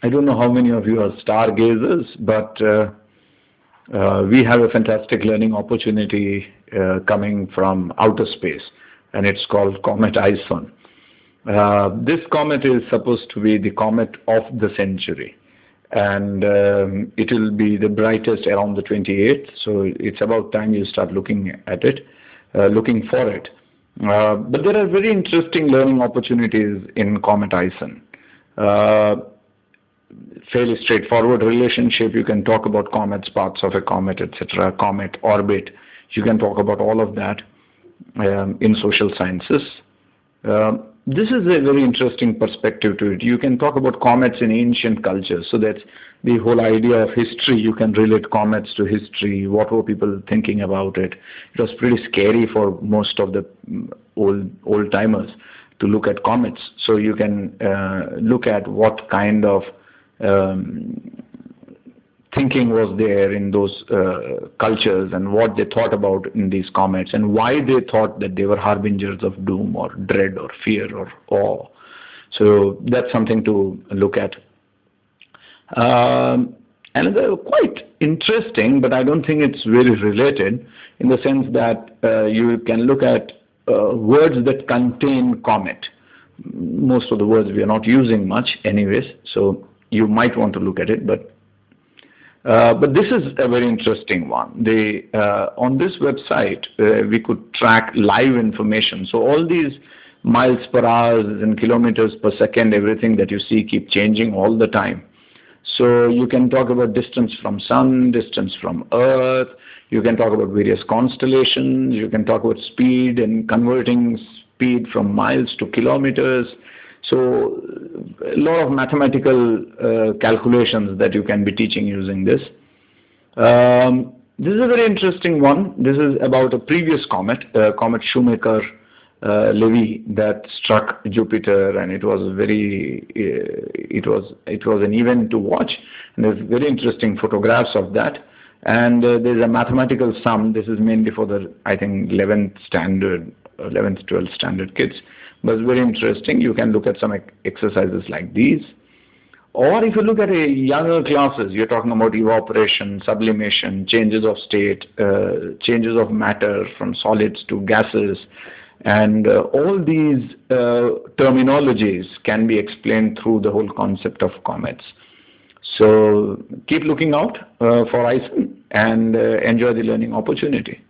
I don't know how many of you are stargazers, but we have a fantastic learning opportunity coming from outer space, and it's called Comet ISON. This comet is supposed to be the comet of the century, and it will be the brightest around the 28th, so it's about time you start looking at it, looking for it. But there are very interesting learning opportunities in Comet ISON. Fairly straightforward relationship. You can talk about comets, parts of a comet, etc., comet orbit. You can talk about all of that in social sciences. This is a very interesting perspective to it. You can talk about comets in ancient cultures. So that's the whole idea of history. You can relate comets to history. What were people thinking about it? It was pretty scary for most of the old timers to look at comets. So you can look at what kind of thinking was there in those cultures, and what they thought about in these comets, and why they thought that they were harbingers of doom or dread or fear or awe. So that's something to look at. And they're quite interesting, but I don't think it's very related, in the sense that you can look at words that contain comet. Most of the words we are not using much anyways, so you might want to look at it, but this is a very interesting one. On this website, we could track live information. So all these miles per hour and kilometers per second, everything that you see keep changing all the time. So you can talk about distance from sun, distance from earth. You can talk about various constellations. You can talk about speed and converting speed from miles to kilometers. So a lot of mathematical calculations that you can be teaching using this. This is a very interesting one. This is about a previous comet, Comet Shoemaker-Levy, that struck Jupiter, and it was an event to watch. And there's very interesting photographs of that. And there's a mathematical sum. This is mainly for the, I think, 11th, 12th standard kids. But it's very interesting. You can look at some exercises like these. Or if you look at a younger classes, you're talking about evaporation, sublimation, changes of state, changes of matter from solids to gases. And all these terminologies can be explained through the whole concept of comets. So keep looking out for ISON and enjoy the learning opportunity.